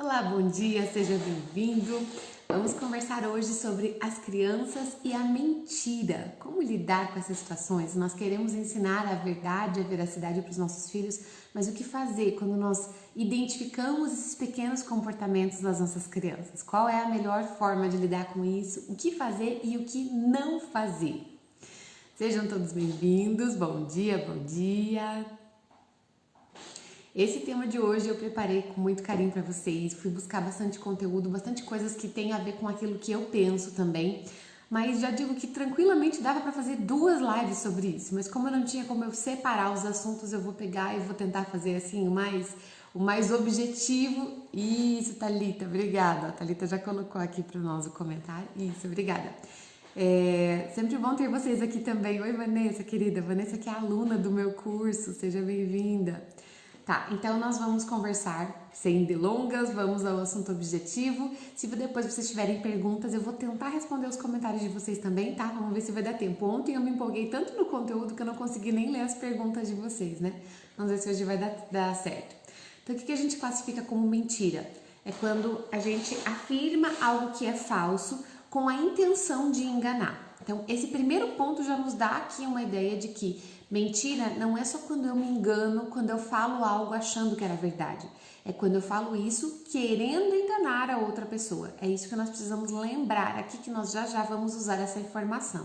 Olá, bom dia, seja bem-vindo. Vamos conversar hoje sobre as crianças e a mentira. Como lidar com essas situações? Nós queremos ensinar a verdade, a veracidade para os nossos filhos, mas o que fazer quando nós identificamos esses pequenos comportamentos das nossas crianças? Qual é a melhor forma de lidar com isso? O que fazer e o que não fazer? Sejam todos bem-vindos, bom dia, bom dia. Esse tema de hoje eu preparei com muito carinho para vocês, fui buscar bastante conteúdo, bastante coisas que tem a ver com aquilo que eu penso também, mas já digo que tranquilamente dava para fazer 2 lives sobre isso, mas como eu não tinha como eu separar os assuntos, eu vou pegar e vou tentar fazer assim o mais objetivo. Isso, Thalita, obrigada. A Thalita já colocou aqui para nós o comentário. Isso, obrigada. Sempre bom ter vocês aqui também. Oi, Vanessa, querida. Vanessa que é aluna do meu curso, seja bem-vinda. Tá, então nós vamos conversar sem delongas, vamos ao assunto objetivo. Se depois vocês tiverem perguntas, eu vou tentar responder os comentários de vocês também, tá? Vamos ver se vai dar tempo. Ontem eu me empolguei tanto no conteúdo que eu não consegui nem ler as perguntas de vocês, né? Vamos ver se hoje vai dar certo. Então, o que a gente classifica como mentira? É quando a gente afirma algo que é falso com a intenção de enganar. Então, esse primeiro ponto já nos dá aqui uma ideia de que mentira não é só quando eu me engano, quando eu falo algo achando que era verdade. É quando eu falo isso querendo enganar a outra pessoa. É isso que nós precisamos lembrar aqui, que nós já vamos usar essa informação.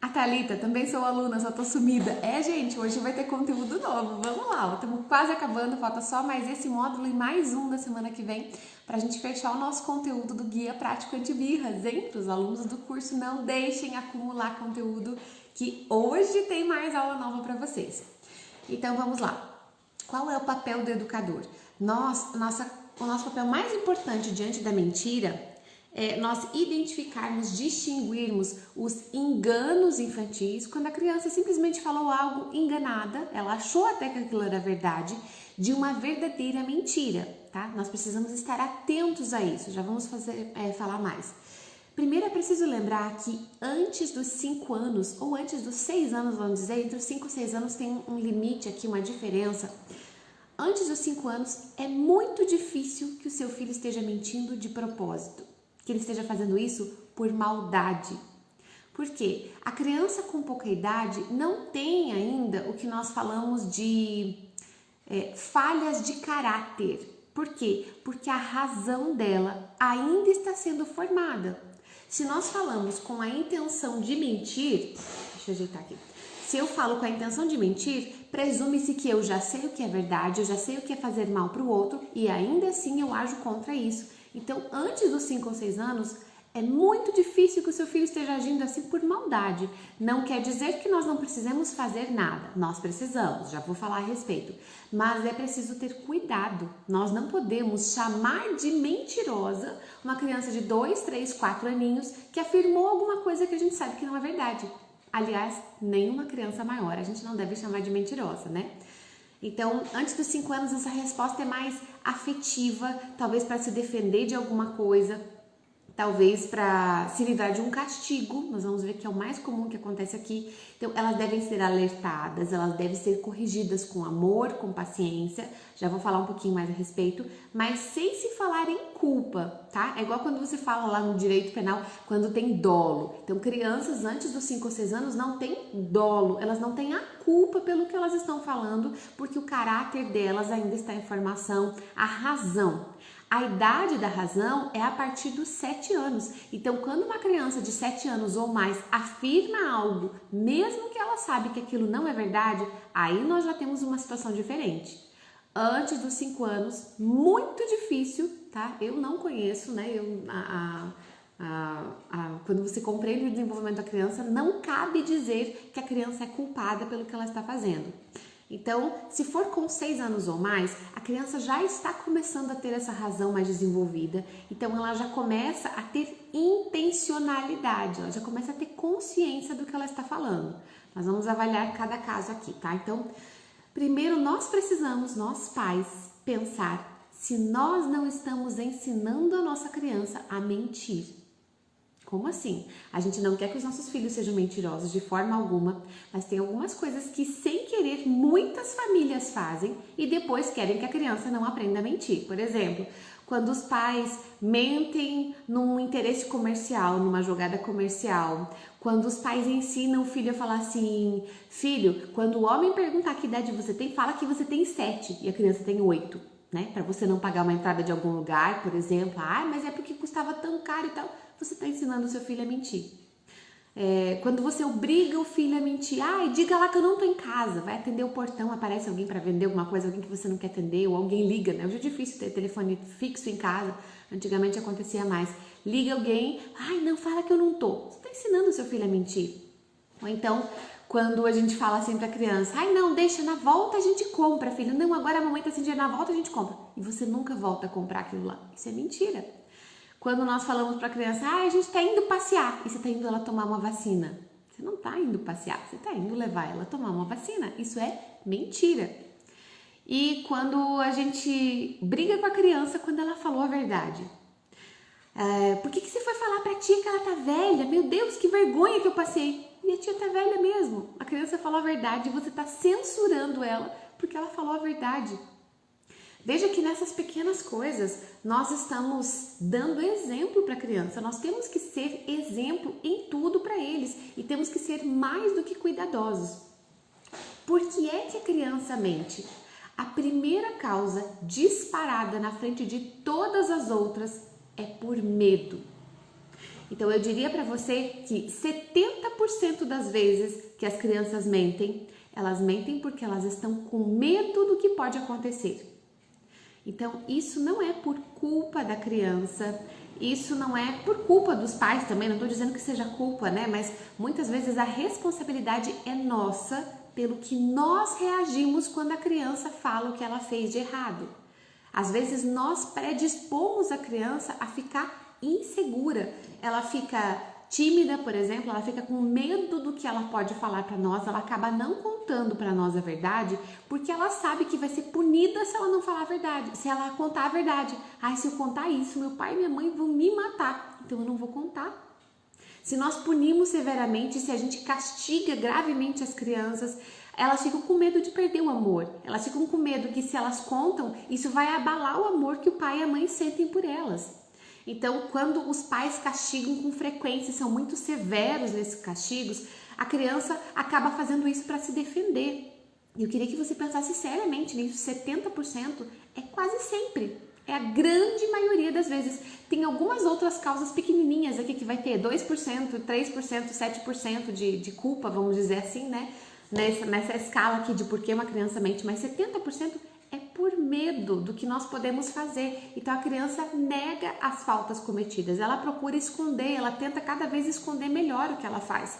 A Thalita, também sou aluna, só tô sumida. Gente, hoje vai ter conteúdo novo. Vamos lá, estamos quase acabando, falta só mais esse módulo e mais um da semana que vem pra gente fechar o nosso conteúdo do Guia Prático Anti-Birras, hein? Para os alunos do curso, não deixem acumular conteúdo, que hoje tem mais aula nova para vocês. Então vamos lá. Qual é o papel do educador? O nosso papel mais importante diante da mentira é nós identificarmos, distinguirmos os enganos infantis, quando a criança simplesmente falou algo enganada, ela achou até que aquilo era verdade, de uma verdadeira mentira, tá? Nós precisamos estar atentos a isso, já vamos falar mais. Primeiro é preciso lembrar que antes dos 5 anos, ou antes dos 6 anos, vamos dizer, entre os 5 e 6 anos tem um limite aqui, uma diferença. Antes dos 5 anos é muito difícil que o seu filho esteja mentindo de propósito, que ele esteja fazendo isso por maldade. Por quê? A criança com pouca idade não tem ainda o que nós falamos de falhas de caráter. Por quê? Porque a razão dela ainda está sendo formada. Se nós falamos com a intenção de mentir, deixa eu ajeitar aqui. Se eu falo com a intenção de mentir, presume-se que eu já sei o que é verdade, eu já sei o que é fazer mal para o outro e ainda assim eu ajo contra isso. Então, antes dos 5 ou 6 anos, é muito difícil que o seu filho esteja agindo assim por maldade. Não quer dizer que nós não precisemos fazer nada. Nós precisamos, já vou falar a respeito. Mas é preciso ter cuidado. Nós não podemos chamar de mentirosa uma criança de 2, 3, 4 aninhos que afirmou alguma coisa que a gente sabe que não é verdade. Aliás, nenhuma criança maior a gente não deve chamar de mentirosa, né? Então, antes dos 5 anos, essa resposta é mais afetiva, talvez para se defender de alguma coisa, talvez para se livrar de um castigo. Nós vamos ver que é o mais comum que acontece aqui. Então, elas devem ser alertadas, elas devem ser corrigidas com amor, com paciência. Já vou falar um pouquinho mais a respeito, mas sem se falar em culpa, tá? É igual quando você fala lá no direito penal, quando tem dolo. Então, crianças antes dos 5 ou 6 anos não têm dolo, elas não têm a culpa pelo que elas estão falando, porque o caráter delas ainda está em formação, a razão. A idade da razão é a partir dos 7 anos. Então, quando uma criança de 7 anos ou mais afirma algo, mesmo que ela sabe que aquilo não é verdade, aí nós já temos uma situação diferente. Antes dos 5 anos, muito difícil, tá? Eu não conheço, né? Quando você compreende o desenvolvimento da criança, não cabe dizer que a criança é culpada pelo que ela está fazendo. Então, se for com 6 anos ou mais, a criança já está começando a ter essa razão mais desenvolvida, então ela já começa a ter intencionalidade, ela já começa a ter consciência do que ela está falando. Nós vamos avaliar cada caso aqui, tá? Então, primeiro nós precisamos, nós pais, pensar se nós não estamos ensinando a nossa criança a mentir. Como assim? A gente não quer que os nossos filhos sejam mentirosos de forma alguma, mas tem algumas coisas que, sem querer, muitas famílias fazem e depois querem que a criança não aprenda a mentir. Por exemplo, quando os pais mentem num interesse comercial, numa jogada comercial, quando os pais ensinam o filho a falar assim: filho, quando o homem perguntar que idade você tem, fala que você tem 7 e a criança tem 8, né? Para você não pagar uma entrada de algum lugar, por exemplo. Ah, mas é porque custava tão caro e tal. Você está ensinando o seu filho a mentir. Quando você obriga o filho a mentir, diga lá que eu não tô em casa, vai atender o portão, aparece alguém para vender alguma coisa, alguém que você não quer atender, ou alguém liga, né? Hoje é difícil ter telefone fixo em casa, antigamente acontecia mais. Liga alguém, não, fala que eu não tô. Você está ensinando o seu filho a mentir. Ou então, quando a gente fala assim pra criança, não, deixa, na volta a gente compra, filho. Não, agora a mamãe tá sem dinheiro, na volta a gente compra. E você nunca volta a comprar aquilo lá. Isso é mentira. Quando nós falamos para a criança, a gente está indo passear e você está indo ela tomar uma vacina. Você não está indo passear, você está indo levar ela a tomar uma vacina. Isso é mentira. E quando a gente briga com a criança quando ela falou a verdade. Por que você foi falar para a tia que ela tá velha? Meu Deus, que vergonha que eu passei. E a tia tá velha mesmo. A criança falou a verdade e você está censurando ela porque ela falou a verdade. Veja que nessas pequenas coisas nós estamos dando exemplo para a criança. Nós temos que ser exemplo em tudo para eles e temos que ser mais do que cuidadosos. Por que é que a criança mente? A primeira causa disparada na frente de todas as outras é por medo. Então eu diria para você que 70% das vezes que as crianças mentem, elas mentem porque elas estão com medo do que pode acontecer. Então, isso não é por culpa da criança, isso não é por culpa dos pais também, não estou dizendo que seja culpa, né? Mas muitas vezes a responsabilidade é nossa pelo que nós reagimos quando a criança fala o que ela fez de errado. Às vezes nós predispomos a criança a ficar insegura, ela fica tímida, por exemplo, ela fica com medo do que ela pode falar para nós, ela acaba não contando para nós a verdade, porque ela sabe que vai ser punida se ela não falar a verdade, se ela contar a verdade. Se eu contar isso, meu pai e minha mãe vão me matar, então eu não vou contar. Se nós punimos severamente, se a gente castiga gravemente as crianças, elas ficam com medo de perder o amor, elas ficam com medo que se elas contam, isso vai abalar o amor que o pai e a mãe sentem por elas. Então, quando os pais castigam com frequência, são muito severos nesses castigos, a criança acaba fazendo isso para se defender. E eu queria que você pensasse seriamente nisso. 70% é quase sempre, é a grande maioria das vezes. Tem algumas outras causas pequenininhas aqui que vai ter 2%, 3%, 7% de culpa, vamos dizer assim, né? Nessa escala aqui de por que uma criança mente, mas 70% é por medo do que nós podemos fazer. Então a criança nega as faltas cometidas, ela procura esconder, ela tenta cada vez esconder melhor o que ela faz.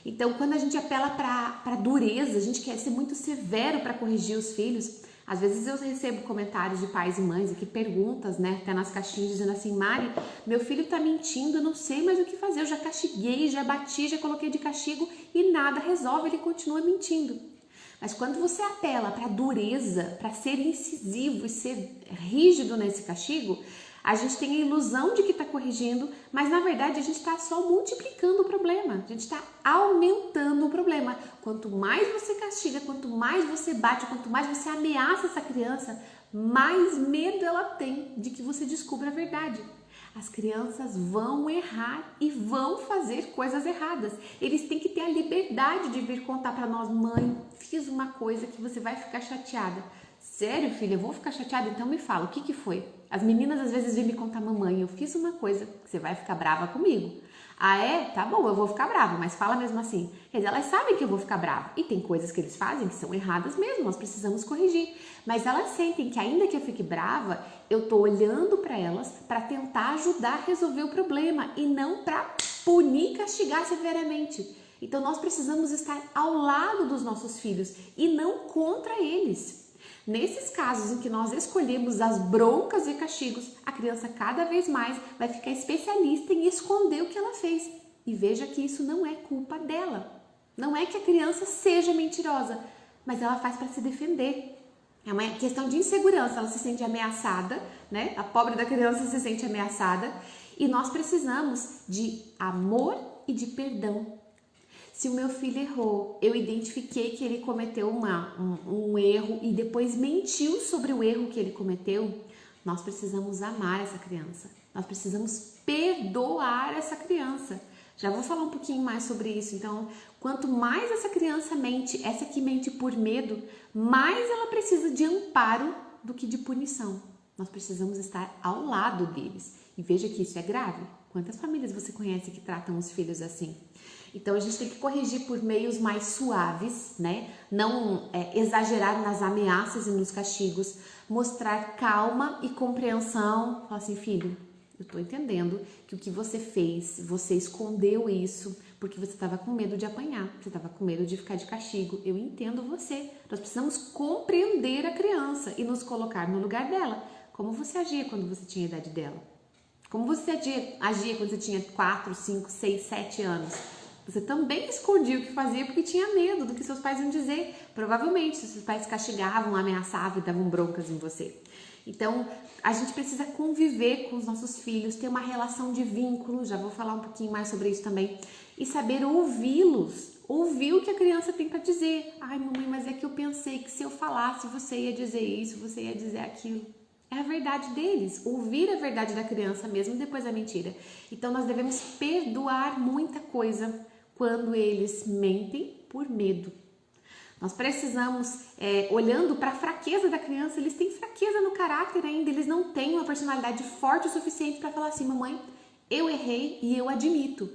Então quando a gente apela para dureza, a gente quer ser muito severo para corrigir os filhos. Às vezes eu recebo comentários de pais e mães aqui, perguntas, né, até nas caixinhas, dizendo assim: Mari, meu filho tá mentindo, eu não sei mais o que fazer, eu já castiguei, já bati, já coloquei de castigo e nada resolve, ele continua mentindo. Mas quando você apela para dureza, para ser incisivo e ser rígido nesse castigo, a gente tem a ilusão de que está corrigindo, mas na verdade a gente está só multiplicando o problema, a gente está aumentando o problema. Quanto mais você castiga, quanto mais você bate, quanto mais você ameaça essa criança, mais medo ela tem de que você descubra a verdade. As crianças vão errar e vão fazer coisas erradas. Eles têm que ter a liberdade de vir contar para nós: mãe, fiz uma coisa que você vai ficar chateada. Sério, filha, eu vou ficar chateada? Então me fala, o que foi? As meninas às vezes vêm me contar: mamãe, eu fiz uma coisa que você vai ficar brava comigo. Ah, é? Tá bom, eu vou ficar brava, mas fala mesmo assim. Quer dizer, elas sabem que eu vou ficar brava. E tem coisas que eles fazem que são erradas mesmo, nós precisamos corrigir. Mas elas sentem que ainda que eu fique brava, eu tô olhando para elas para tentar ajudar a resolver o problema e não para punir e castigar severamente. Então nós precisamos estar ao lado dos nossos filhos e não contra eles. Nesses casos em que nós escolhemos as broncas e castigos, a criança cada vez mais vai ficar especialista em esconder o que ela fez. E veja que isso não é culpa dela. Não é que a criança seja mentirosa, mas ela faz para se defender. É uma questão de insegurança, ela se sente ameaçada, né? A pobre da criança se sente ameaçada E nós precisamos de amor e de perdão. Se o meu filho errou, eu identifiquei que ele cometeu um erro e depois mentiu sobre o erro que ele cometeu, nós precisamos amar essa criança. Nós precisamos perdoar essa criança. Já vou falar um pouquinho mais sobre isso. Então, quanto mais essa criança mente, essa que mente por medo, mais ela precisa de amparo do que de punição. Nós precisamos estar ao lado deles. E veja que isso é grave. Quantas famílias você conhece que tratam os filhos assim? Então, a gente tem que corrigir por meios mais suaves, né? Não exagerar nas ameaças e nos castigos, mostrar calma e compreensão. Falar assim, filho, eu tô entendendo que o que você fez, você escondeu isso porque você estava com medo de apanhar, você estava com medo de ficar de castigo. Eu entendo você. Nós precisamos compreender a criança e nos colocar no lugar dela. Como você agia quando você tinha a idade dela? Como você agia quando você tinha 4, 5, 6, 7 anos? Você também escondia o que fazia porque tinha medo do que seus pais iam dizer. Provavelmente, se seus pais castigavam, ameaçavam e davam broncas em você. Então, a gente precisa conviver com os nossos filhos, ter uma relação de vínculo, já vou falar um pouquinho mais sobre isso também, e saber ouvi-los, ouvir o que a criança tem para dizer. Ai, mamãe, mas é que eu pensei que se eu falasse, você ia dizer isso, você ia dizer aquilo. É a verdade deles, ouvir a verdade da criança mesmo depois da mentira. Então, nós devemos perdoar muita coisa quando eles mentem por medo. Nós precisamos, olhando para a fraqueza da criança, eles têm fraqueza no caráter ainda, eles não têm uma personalidade forte o suficiente para falar assim, mamãe, eu errei e eu admito.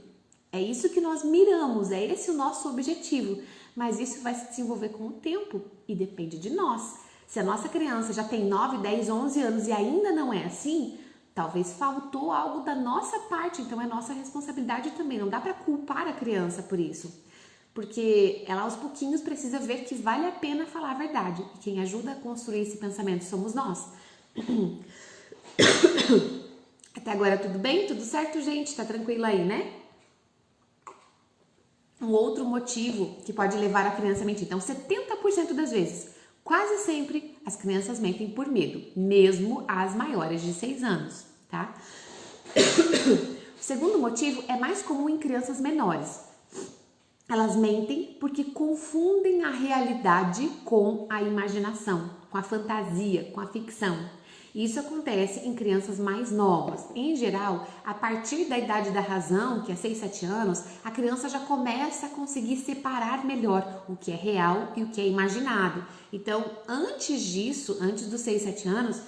É isso que nós miramos, é esse o nosso objetivo, mas isso vai se desenvolver com o tempo e depende de nós. Se a nossa criança já tem 9, 10, 11 anos e ainda não é assim, talvez faltou algo da nossa parte, então é nossa responsabilidade também, não dá para culpar a criança por isso. Porque ela aos pouquinhos precisa ver que vale a pena falar a verdade. E quem ajuda a construir esse pensamento somos nós. Até agora tudo bem? Tudo certo, gente? Tá tranquilo aí, né? Um outro motivo que pode levar a criança a mentir. Então, 70% das vezes, quase sempre, as crianças mentem por medo. Mesmo as maiores de 6 anos, tá? O segundo motivo é mais comum em crianças menores. Elas mentem porque confundem a realidade com a imaginação, com a fantasia, com a ficção. E isso acontece em crianças mais novas. Em geral, a partir da idade da razão, que é 6, 7 anos, a criança já começa a conseguir separar melhor o que é real e o que é imaginado. Então, antes disso, antes dos 6, 7 anos,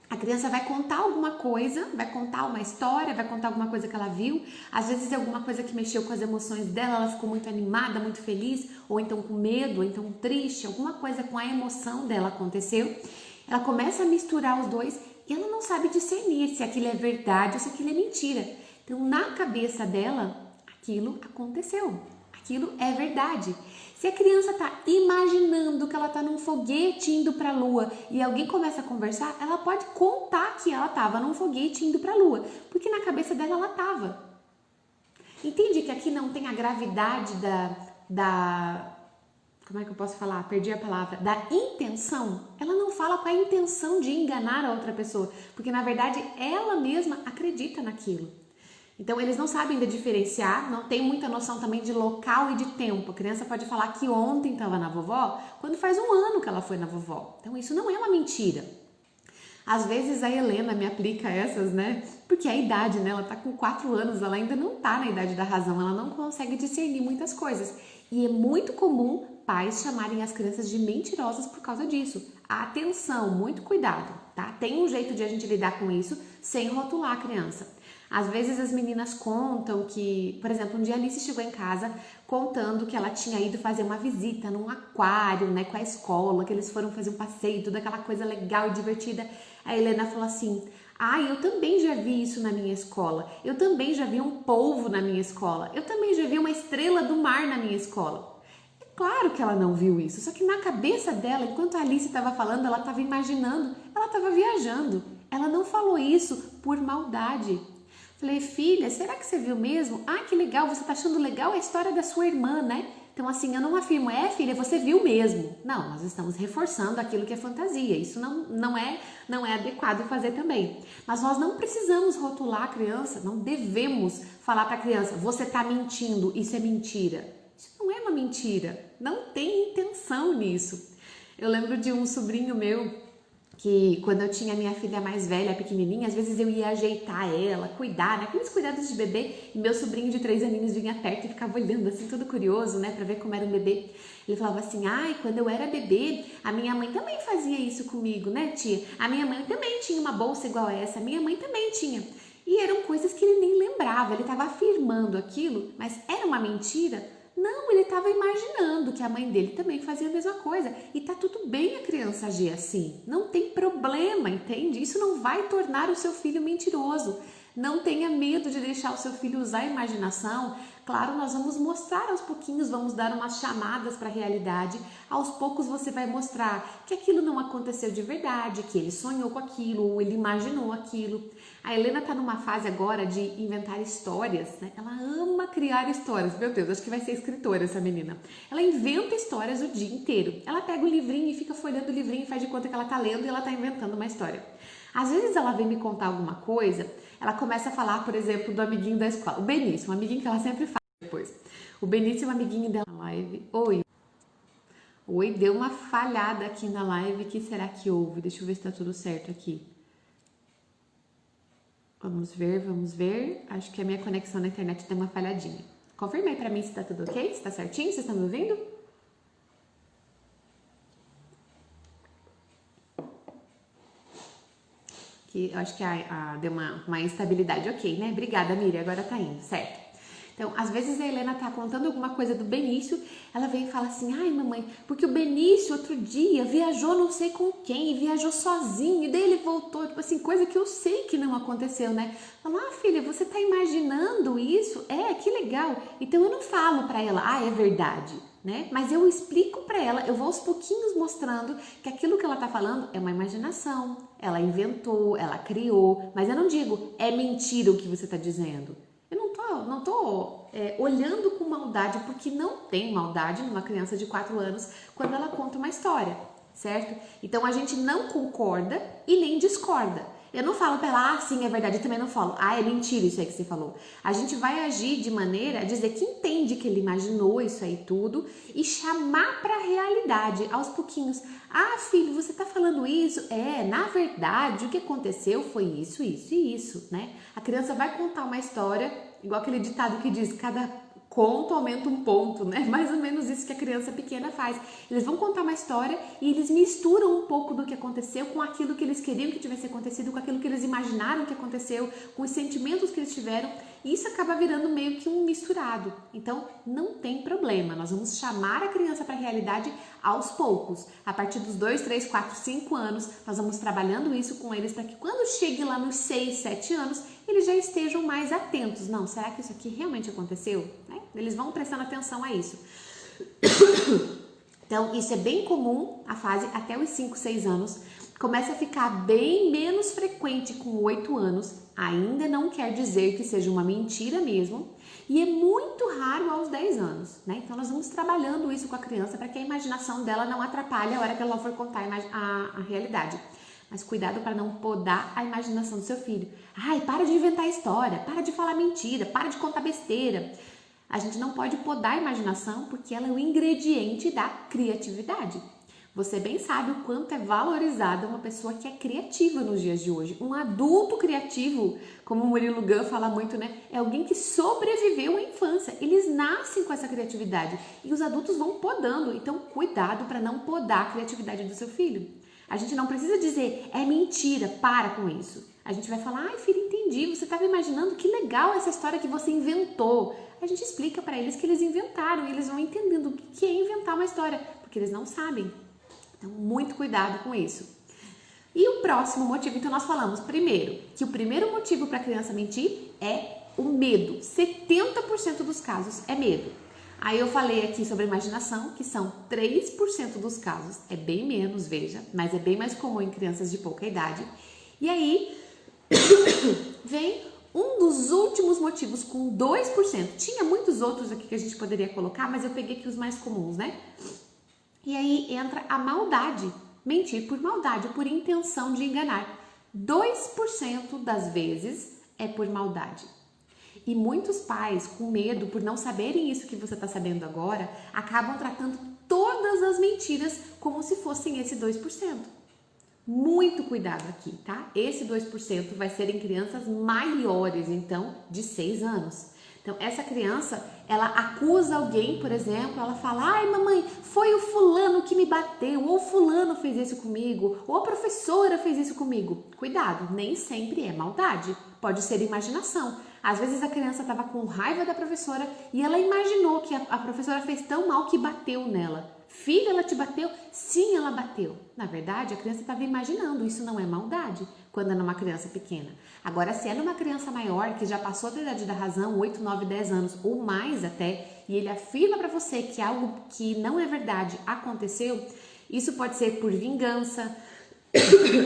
a criança vai contar alguma coisa, vai contar uma história, vai contar alguma coisa que ela viu. Às vezes é alguma coisa que mexeu com as emoções dela, ela ficou muito animada, muito feliz, ou então com medo, ou então triste, alguma coisa com a emoção dela aconteceu. Ela começa a misturar os dois e ela não sabe discernir se aquilo é verdade ou se aquilo é mentira. Então, na cabeça dela, aquilo aconteceu, aquilo é verdade. Se a criança está imaginando que ela está num foguete indo para a lua e alguém começa a conversar, ela pode contar que ela estava num foguete indo para a lua, porque na cabeça dela ela estava. Entende que aqui não tem a gravidade como é que eu posso falar? Perdi a palavra. Da intenção. Ela não fala com a intenção de enganar a outra pessoa, porque na verdade ela mesma acredita naquilo. Então, eles não sabem ainda diferenciar, não tem muita noção também de local e de tempo. A criança pode falar que ontem estava na vovó, quando faz 1 ano que ela foi na vovó. Então, isso não é uma mentira. Às vezes, a Helena me aplica essas, né? Porque a idade, né? Ela tá com 4 anos, ela ainda não tá na idade da razão, ela não consegue discernir muitas coisas. E é muito comum pais chamarem as crianças de mentirosas por causa disso. Atenção, muito cuidado, tá? Tem um jeito de a gente lidar com isso sem rotular a criança. Às vezes as meninas contam que, por exemplo, um dia a Alice chegou em casa contando que ela tinha ido fazer uma visita num aquário, né, com a escola, que eles foram fazer um passeio, toda aquela coisa legal e divertida. A Helena falou assim, eu também já vi isso na minha escola, eu também já vi um polvo na minha escola, eu também já vi uma estrela do mar na minha escola. É claro que ela não viu isso, só que na cabeça dela, enquanto a Alice estava falando, ela estava imaginando, ela estava viajando. Ela não falou isso por maldade. Falei, filha, será que você viu mesmo? Que legal, você tá achando legal a história da sua irmã, né? Então assim, eu não afirmo, filha, você viu mesmo. Não, nós estamos reforçando aquilo que é fantasia. Isso não é adequado fazer também. Mas nós não precisamos rotular a criança, não devemos falar para a criança, você está mentindo, isso é mentira. Isso não é uma mentira, não tem intenção nisso. Eu lembro de um sobrinho meu que quando eu tinha minha filha mais velha, pequenininha, às vezes eu ia ajeitar ela, cuidar, né? Aqueles cuidados de bebê, e meu sobrinho de 3 aninhos vinha perto e ficava olhando assim, todo curioso, né, pra ver como era um bebê. Ele falava assim, ai, quando eu era bebê, a minha mãe também fazia isso comigo, né, tia? A minha mãe também tinha uma bolsa igual a essa, a minha mãe também tinha. E eram coisas que ele nem lembrava, ele estava afirmando aquilo, mas era uma mentira? Não, ele estava imaginando que a mãe dele também fazia a mesma coisa. E tá tudo bem a criança agir assim. Não tem problema, entende? Isso não vai tornar o seu filho mentiroso. Não tenha medo de deixar o seu filho usar a imaginação. Claro, nós vamos mostrar aos pouquinhos, vamos dar umas chamadas para a realidade. Aos poucos você vai mostrar que aquilo não aconteceu de verdade, que ele sonhou com aquilo ou ele imaginou aquilo. A Helena está numa fase agora de inventar histórias, né? Ela ama criar histórias. Meu Deus, acho que vai ser escritora essa menina. Ela inventa histórias o dia inteiro. Ela pega o livrinho e fica folhando o livrinho e faz de conta que ela está lendo e ela está inventando uma história. Às vezes ela vem me contar alguma coisa, ela começa a falar, por exemplo, do amiguinho da escola, o Benício, um amiguinho que ela sempre fala depois. O Benício é um amiguinho dela na live. Oi, deu uma falhada aqui na live, o que será que houve? Deixa eu ver se tá tudo certo aqui. Vamos ver. Acho que a minha conexão na internet deu uma falhadinha. Confirma aí pra mim se tá tudo ok, se tá certinho, vocês estão me ouvindo? Que eu acho que deu uma instabilidade, ok, né? Obrigada, Miriam, agora tá indo, certo? Então, às vezes a Helena tá contando alguma coisa do Benício, ela vem e fala assim, ai mamãe, porque o Benício outro dia viajou não sei com quem, viajou sozinho, e daí ele voltou, tipo assim, coisa que eu sei que não aconteceu, né? Fala, filha, você tá imaginando isso? Que legal. Então eu não falo pra ela, é verdade, né? Mas eu explico pra ela, eu vou aos pouquinhos mostrando que aquilo que ela tá falando é uma imaginação, ela inventou, ela criou, mas eu não digo, é mentira o que você tá dizendo. Eu não tô olhando com maldade, porque não tem maldade numa criança de 4 anos quando ela conta uma história, certo? Então a gente não concorda e nem discorda. Eu não falo pra ela, sim, é verdade, eu também não falo, é mentira isso aí que você falou. A gente vai agir de maneira a dizer que entende que ele imaginou isso aí tudo e chamar pra realidade, aos pouquinhos. Filho, você tá falando isso? Na verdade, o que aconteceu foi isso, isso e isso, né? A criança vai contar uma história, igual aquele ditado que diz, cada conto aumenta um ponto, né? Mais ou menos isso que a criança pequena faz. Eles vão contar uma história e eles misturam um pouco do que aconteceu com aquilo que eles queriam que tivesse acontecido, com aquilo que eles imaginaram que aconteceu, com os sentimentos que eles tiveram. E isso acaba virando meio que um misturado. Então, não tem problema. Nós vamos chamar a criança para a realidade aos poucos. A partir dos 2, 3, 4, 5 anos, nós vamos trabalhando isso com eles para que quando chegue lá nos 6, 7 anos, eles já estejam mais atentos. Não, será que isso aqui realmente aconteceu? Eles vão prestando atenção a isso. Então, isso é bem comum, a fase até os 5, 6 anos. Começa a ficar bem menos frequente com 8 anos. Ainda não quer dizer que seja uma mentira mesmo. E é muito raro aos 10 anos, né? Então, nós vamos trabalhando isso com a criança para que a imaginação dela não atrapalhe a hora que ela for contar a realidade. Mas cuidado para não podar a imaginação do seu filho. Para de inventar história, para de falar mentira, para de contar besteira. A gente não pode podar a imaginação porque ela é o ingrediente da criatividade. Você bem sabe o quanto é valorizada uma pessoa que é criativa nos dias de hoje. Um adulto criativo, como o Murilo Gun fala muito, né? É alguém que sobreviveu à infância. Eles nascem com essa criatividade e os adultos vão podando. Então, cuidado para não podar a criatividade do seu filho. A gente não precisa dizer, é mentira, para com isso. A gente vai falar, filho, entendi, você estava imaginando, que legal essa história que você inventou. A gente explica para eles que eles inventaram e eles vão entendendo o que é inventar uma história, porque eles não sabem. Então, muito cuidado com isso. E o próximo motivo, então nós falamos, primeiro, que o primeiro motivo para a criança mentir é o medo. 70% dos casos é medo. Aí eu falei aqui sobre imaginação, que são 3% dos casos, é bem menos, veja, mas é bem mais comum em crianças de pouca idade. E aí vem Um dos últimos motivos com 2%, tinha muitos outros aqui que a gente poderia colocar, mas eu peguei aqui os mais comuns, né? E aí entra a maldade, mentir por maldade, por intenção de enganar. 2% das vezes é por maldade. E muitos pais, com medo por não saberem isso que você está sabendo agora, acabam tratando todas as mentiras como se fossem esse 2%. Muito cuidado aqui, tá? Esse 2% vai ser em crianças maiores, então, de 6 anos. Então, essa criança, ela acusa alguém, por exemplo, ela fala: ai, mamãe, foi o fulano que me bateu, ou o fulano fez isso comigo, ou a professora fez isso comigo. Cuidado, nem sempre é maldade, pode ser imaginação. Às vezes a criança estava com raiva da professora e ela imaginou que a professora fez tão mal que bateu nela. Filha, ela te bateu? Sim, ela bateu. Na verdade, a criança estava imaginando, isso não é maldade quando é numa criança pequena. Agora, se é numa criança maior, que já passou da idade da razão, 8, 9, 10 anos ou mais até, e ele afirma para você que algo que não é verdade aconteceu, isso pode ser por vingança.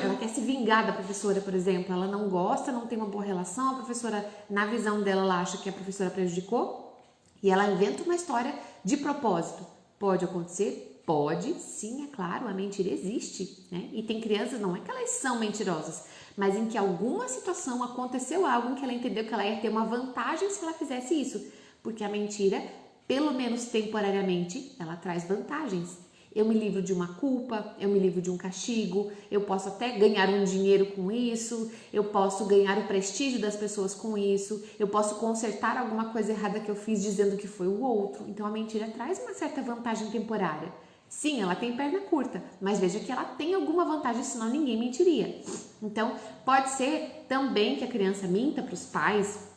Ela quer se vingar da professora, por exemplo, ela não gosta, não tem uma boa relação, a professora, na visão dela, ela acha que a professora prejudicou e ela inventa uma história de propósito. Pode acontecer? Pode, sim, é claro, a mentira existe, né? E tem crianças, não é que elas são mentirosas, mas em que alguma situação aconteceu algo em que ela entendeu que ela ia ter uma vantagem se ela fizesse isso, porque a mentira, pelo menos temporariamente, ela traz vantagens. Eu me livro de uma culpa, eu me livro de um castigo, eu posso até ganhar um dinheiro com isso, eu posso ganhar o prestígio das pessoas com isso, eu posso consertar alguma coisa errada que eu fiz dizendo que foi o outro. Então a mentira traz uma certa vantagem temporária. Sim, ela tem perna curta, mas veja que ela tem alguma vantagem, senão ninguém mentiria. Então pode ser também que a criança minta para os pais.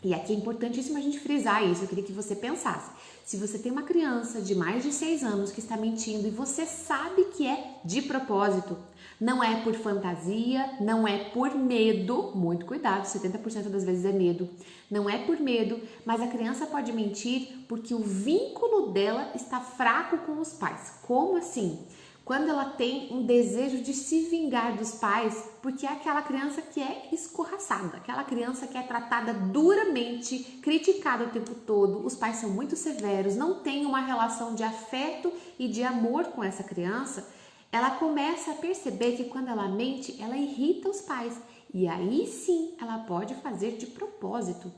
E aqui é importantíssimo a gente frisar isso, eu queria que você pensasse. Se você tem uma criança de mais de 6 anos que está mentindo e você sabe que é de propósito, não é por fantasia, não é por medo, muito cuidado, 70% das vezes é medo, não é por medo, mas a criança pode mentir porque o vínculo dela está fraco com os pais. Como assim? Quando ela tem um desejo de se vingar dos pais, porque é aquela criança que é escorraçada, aquela criança que é tratada duramente, criticada o tempo todo, os pais são muito severos, não tem uma relação de afeto e de amor com essa criança, ela começa a perceber que quando ela mente, ela irrita os pais. E aí sim, ela pode fazer de propósito.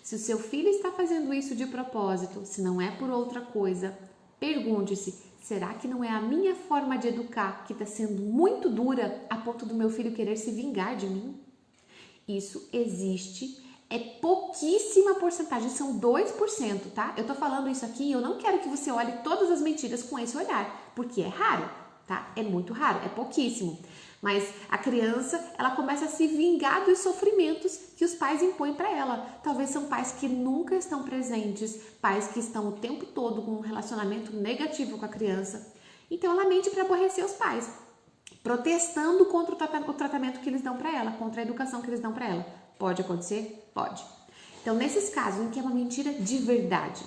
Se o seu filho está fazendo isso de propósito, se não é por outra coisa, pergunte-se: será que não é a minha forma de educar que está sendo muito dura a ponto do meu filho querer se vingar de mim? Isso existe, é pouquíssima porcentagem, são 2%, tá? Eu tô falando isso aqui e eu não quero que você olhe todas as mentiras com esse olhar, porque é raro, tá? É muito raro, é pouquíssimo. Mas a criança, ela começa a se vingar dos sofrimentos que os pais impõem para ela. Talvez são pais que nunca estão presentes, pais que estão o tempo todo com um relacionamento negativo com a criança. Então ela mente para aborrecer os pais, protestando contra o tratamento que eles dão para ela, contra a educação que eles dão para ela. Pode acontecer? Pode. Então nesses casos em que é uma mentira de verdade,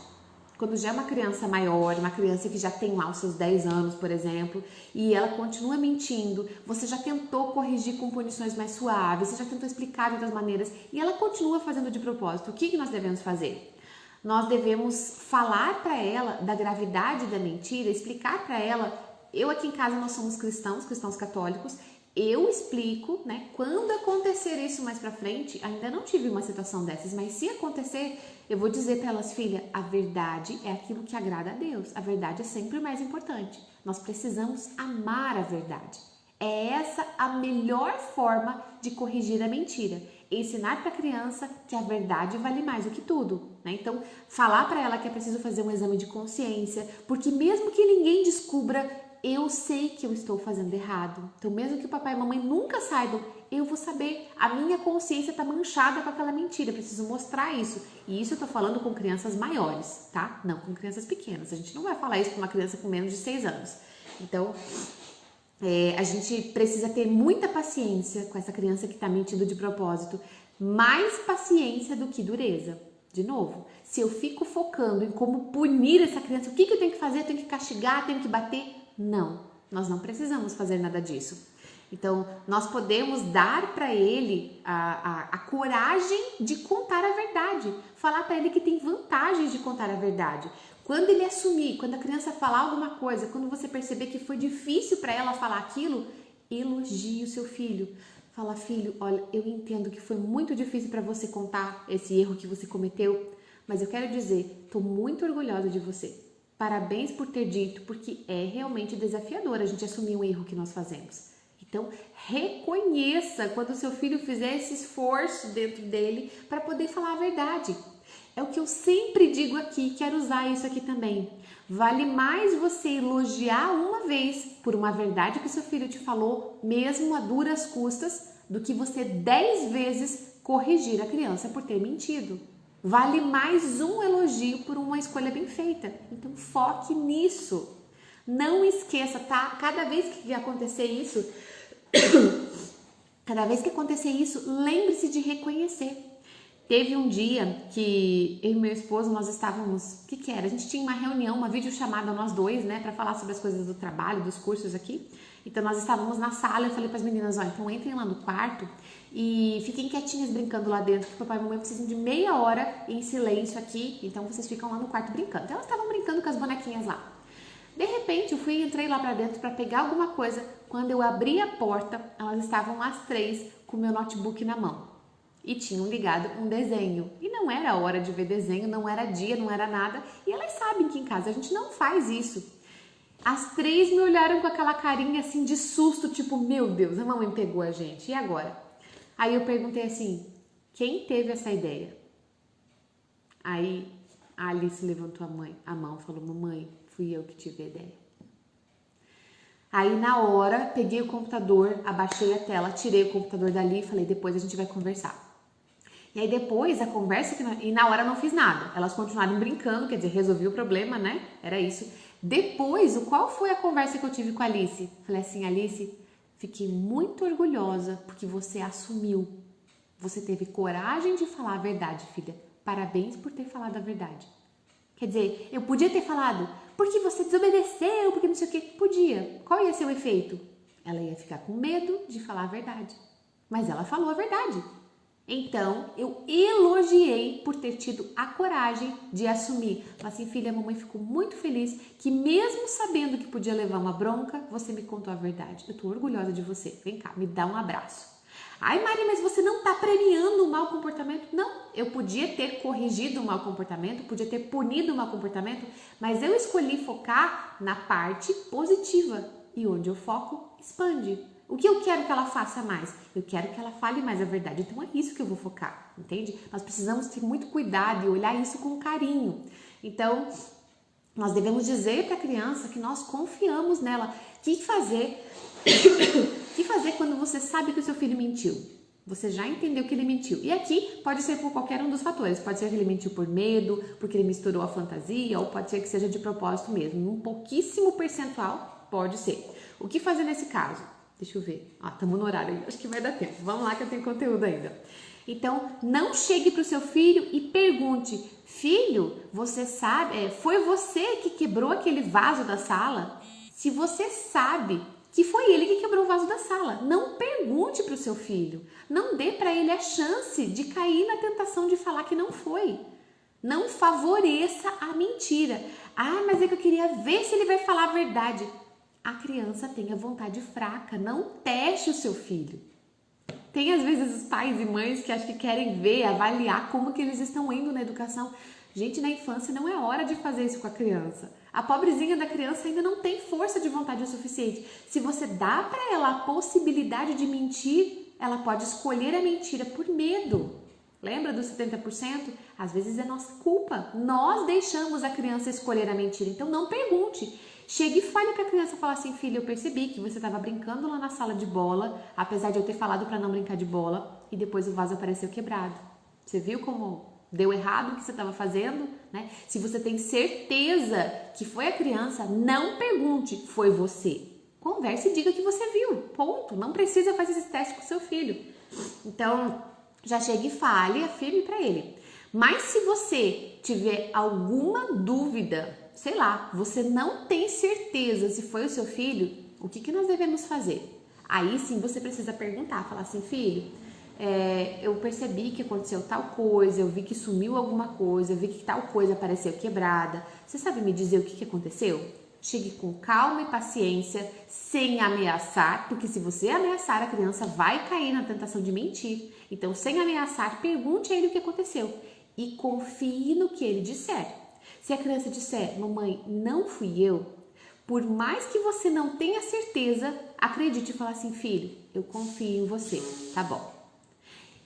quando já é uma criança maior, uma criança que já tem lá os seus 10 anos, por exemplo, e ela continua mentindo, você já tentou corrigir com punições mais suaves, você já tentou explicar de outras maneiras, e ela continua fazendo de propósito, o que nós devemos fazer? Nós devemos falar para ela da gravidade da mentira, explicar para ela. Eu aqui em casa nós somos cristãos católicos, eu explico, né, quando acontecer isso mais pra frente, ainda não tive uma situação dessas, mas se acontecer, eu vou dizer para elas: filha, a verdade é aquilo que agrada a Deus, a verdade é sempre o mais importante, nós precisamos amar a verdade. É essa a melhor forma de corrigir a mentira, ensinar para a criança que a verdade vale mais do que tudo, né? Então, falar para ela que é preciso fazer um exame de consciência, porque mesmo que ninguém descubra, eu sei que eu estou fazendo errado. Então, mesmo que o papai e a mamãe nunca saibam, eu vou saber. A minha consciência está manchada com aquela mentira. Eu preciso mostrar isso. E isso eu estou falando com crianças maiores, tá? Não com crianças pequenas. A gente não vai falar isso para uma criança com menos de 6 anos. Então, a gente precisa ter muita paciência com essa criança que está mentindo de propósito. Mais paciência do que dureza. De novo, se eu fico focando em como punir essa criança, o que eu tenho que fazer? Eu tenho que castigar, tenho que bater? Não, nós não precisamos fazer nada disso. Então, nós podemos dar para ele a coragem de contar a verdade, falar para ele que tem vantagens de contar a verdade. Quando ele assumir, quando a criança falar alguma coisa, quando você perceber que foi difícil para ela falar aquilo, elogie o seu filho. Fala, filho, olha, eu entendo que foi muito difícil para você contar esse erro que você cometeu, mas eu quero dizer, estou muito orgulhosa de você. Parabéns por ter dito, porque é realmente desafiador a gente assumir um erro que nós fazemos. Então, reconheça quando o seu filho fizer esse esforço dentro dele para poder falar a verdade. É o que eu sempre digo aqui, quero usar isso aqui também. Vale mais você elogiar uma vez por uma verdade que o seu filho te falou, mesmo a duras custas, do que você 10 vezes corrigir a criança por ter mentido. Vale mais um elogio por uma escolha bem feita. Então, foque nisso. Não esqueça, tá? Cada vez que acontecer isso, lembre-se de reconhecer. Teve um dia que eu e meu esposo, nós estávamos, o que era? A gente tinha uma reunião, uma videochamada nós dois, né, para falar sobre as coisas do trabalho, dos cursos aqui. Então nós estávamos na sala, eu falei para as meninas, ó, então entrem lá no quarto e fiquem quietinhas brincando lá dentro, que papai e mamãe precisam de meia hora em silêncio aqui, então vocês ficam lá no quarto brincando. Então elas estavam brincando com as bonequinhas lá. De repente eu entrei lá para dentro para pegar alguma coisa, quando eu abri a porta, elas estavam as três com o meu notebook na mão. E tinham ligado um desenho. E não era hora de ver desenho, não era dia, não era nada. E elas sabem que em casa a gente não faz isso. As três me olharam com aquela carinha assim de susto, tipo, meu Deus, a mamãe pegou a gente, e agora? Aí eu perguntei assim, quem teve essa ideia? Aí a Alice levantou a mão e falou, mamãe, fui eu que tive a ideia. Aí na hora, peguei o computador, abaixei a tela, tirei o computador dali e falei, depois a gente vai conversar. E aí depois a conversa, e na hora não fiz nada. Elas continuaram brincando, quer dizer, resolvi o problema, né? Era isso. Depois, qual foi a conversa que eu tive com a Alice? Falei assim, Alice, fiquei muito orgulhosa porque você assumiu. Você teve coragem de falar a verdade, filha. Parabéns por ter falado a verdade. Quer dizer, eu podia ter falado, porque você desobedeceu, porque não sei o quê. Podia. Qual ia ser o efeito? Ela ia ficar com medo de falar a verdade. Mas ela falou a verdade. Então, eu elogiei por ter tido a coragem de assumir. Falei assim, filha, a mamãe ficou muito feliz que mesmo sabendo que podia levar uma bronca, você me contou a verdade. Eu tô orgulhosa de você. Vem cá, me dá um abraço. Ai, Mari, mas você não tá premiando o mau comportamento? Não, eu podia ter corrigido o mau comportamento, podia ter punido o mau comportamento, mas eu escolhi focar na parte positiva. E onde eu foco, expande. O que eu quero que ela faça mais? Eu quero que ela fale mais a verdade. Então é isso que eu vou focar, entende? Nós precisamos ter muito cuidado e olhar isso com carinho. Então, nós devemos dizer para a criança que nós confiamos nela. O que fazer? O que fazer quando você sabe que o seu filho mentiu? Você já entendeu que ele mentiu. E aqui pode ser por qualquer um dos fatores. Pode ser que ele mentiu por medo, porque ele misturou a fantasia, ou pode ser que seja de propósito mesmo. Um pouquíssimo percentual pode ser. O que fazer nesse caso? Deixa eu ver. Estamos no horário aí. Acho que vai dar tempo. Vamos lá que eu tenho conteúdo ainda. Então, não chegue para o seu filho e pergunte, filho, você sabe, foi você que quebrou aquele vaso da sala? Se você sabe que foi ele que quebrou o vaso da sala, não pergunte para o seu filho. Não dê para ele a chance de cair na tentação de falar que não foi. Não favoreça a mentira. Mas é que eu queria ver se ele vai falar a verdade. A criança tem a vontade fraca, não teste o seu filho. Tem às vezes os pais e mães que acham que querem ver, avaliar como que eles estão indo na educação. Gente, na infância não é hora de fazer isso com a criança. A pobrezinha da criança ainda não tem força de vontade o suficiente. Se você dá para ela a possibilidade de mentir, ela pode escolher a mentira por medo. Lembra dos 70%? Às vezes é nossa culpa. Nós deixamos a criança escolher a mentira. Então não pergunte. Chegue e fale para a criança, fala assim, filha, eu percebi que você estava brincando lá na sala de bola, apesar de eu ter falado para não brincar de bola, e depois o vaso apareceu quebrado. Você viu como deu errado o que você estava fazendo? Né? Se você tem certeza que foi a criança, não pergunte, foi você. Converse e diga que você viu, ponto. Não precisa fazer esse teste com seu filho. Então, já chegue e fale, afirme para ele. Mas se você tiver alguma dúvida, sei lá, você não tem certeza se foi o seu filho, o que nós devemos fazer? Aí sim você precisa perguntar, falar assim, filho, eu percebi que aconteceu tal coisa, eu vi que sumiu alguma coisa, eu vi que tal coisa apareceu quebrada. Você sabe me dizer o que aconteceu? Chegue com calma e paciência, sem ameaçar, porque se você ameaçar, a criança vai cair na tentação de mentir. Então, sem ameaçar, pergunte a ele o que aconteceu e confie no que ele disser. Se a criança disser, mamãe, não fui eu, por mais que você não tenha certeza, acredite e fala assim, filho, eu confio em você, tá bom.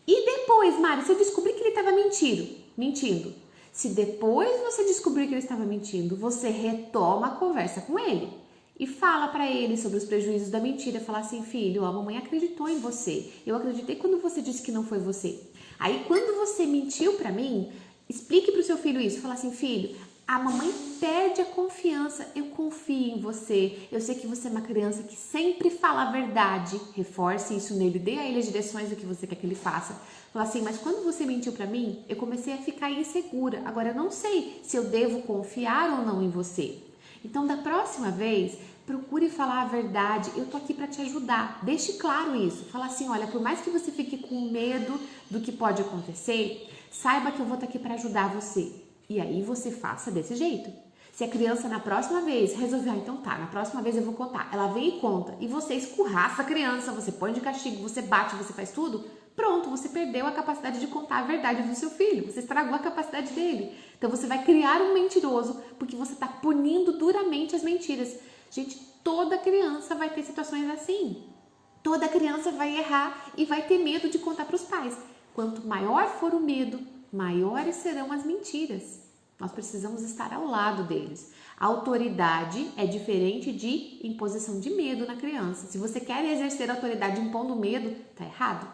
E depois, Mari, se eu descobrir que ele estava mentindo, se depois você descobrir que ele estava mentindo, você retoma a conversa com ele e fala para ele sobre os prejuízos da mentira. Fala assim, filho, a mamãe acreditou em você. Eu acreditei quando você disse que não foi você. Aí, quando você mentiu para mim, explique para o seu filho isso. Fala assim, filho, a mamãe perde a confiança, eu confio em você, eu sei que você é uma criança que sempre fala a verdade, reforce isso nele, dê a ele as direções do que você quer que ele faça. Fala assim, mas quando você mentiu pra mim, eu comecei a ficar insegura, agora eu não sei se eu devo confiar ou não em você. Então da próxima vez, procure falar a verdade, eu tô aqui para te ajudar, deixe claro isso, fala assim, olha, por mais que você fique com medo do que pode acontecer, saiba que eu vou estar aqui para ajudar você. E aí você faça desse jeito. Se a criança na próxima vez resolver, então tá, na próxima vez eu vou contar. Ela vem e conta e você escurraça a criança, você põe de castigo, você bate, você faz tudo, pronto, você perdeu a capacidade de contar a verdade do seu filho, você estragou a capacidade dele. Então você vai criar um mentiroso porque você está punindo duramente as mentiras. Gente, toda criança vai ter situações assim. Toda criança vai errar e vai ter medo de contar para os pais. Quanto maior for o medo, maiores serão as mentiras. Nós precisamos estar ao lado deles. A autoridade é diferente de imposição de medo na criança. Se você quer exercer autoridade impondo medo, tá errado.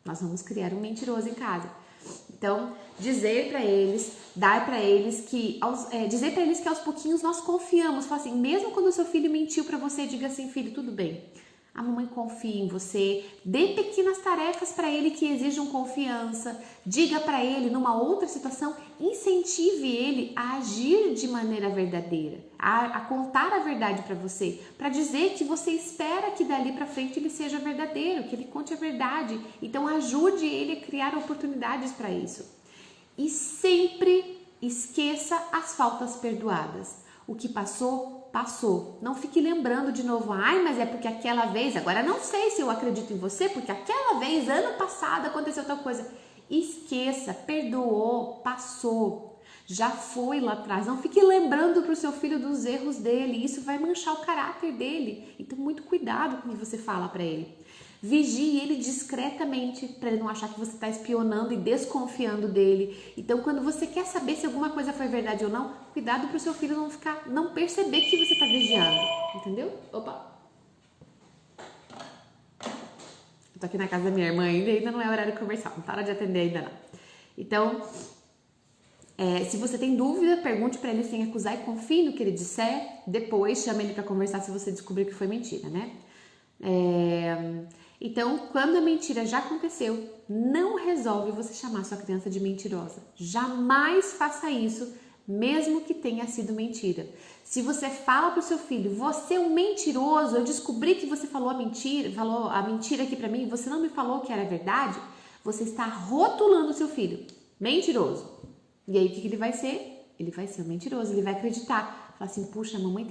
Nós vamos criar um mentiroso em casa. Então, dizer para eles, dar para eles que, dizer para eles que aos pouquinhos nós confiamos. Fala assim, mesmo quando o seu filho mentiu para você, diga assim, filho, tudo bem. A mamãe confia em você, dê pequenas tarefas para ele que exijam confiança, diga para ele numa outra situação, incentive ele a agir de maneira verdadeira, a contar a verdade para você, para dizer que você espera que dali para frente ele seja verdadeiro, que ele conte a verdade. Então ajude ele a criar oportunidades para isso. E sempre esqueça as faltas perdoadas. O que passou, passou. Não fique lembrando de novo, ai, mas é porque aquela vez, agora não sei se eu acredito em você, porque aquela vez, ano passado, aconteceu tal coisa. Esqueça, perdoou, passou. Já foi lá atrás. Não fique lembrando para o seu filho dos erros dele. Isso vai manchar o caráter dele. Então, muito cuidado com o que você fala para ele. Vigie ele discretamente para ele não achar que você está espionando e desconfiando dele. Então, quando você quer saber se alguma coisa foi verdade ou não, cuidado para o seu filho não perceber que você está vigiando. Entendeu? Opa! Eu tô aqui na casa da minha irmã ainda não é horário comercial. Não para de atender ainda não. Então, se você tem dúvida, pergunte para ele sem acusar e confie no que ele disser. Depois, chame ele para conversar se você descobrir que foi mentira, né? Então, quando a mentira já aconteceu, não resolve você chamar sua criança de mentirosa. Jamais faça isso, mesmo que tenha sido mentira. Se você fala para o seu filho, você é um mentiroso, eu descobri que você falou a mentira aqui para mim, e você não me falou que era verdade, você está rotulando o seu filho, mentiroso. E aí o que ele vai ser? Ele vai ser um mentiroso, ele vai acreditar. Falar assim, puxa, a mamãe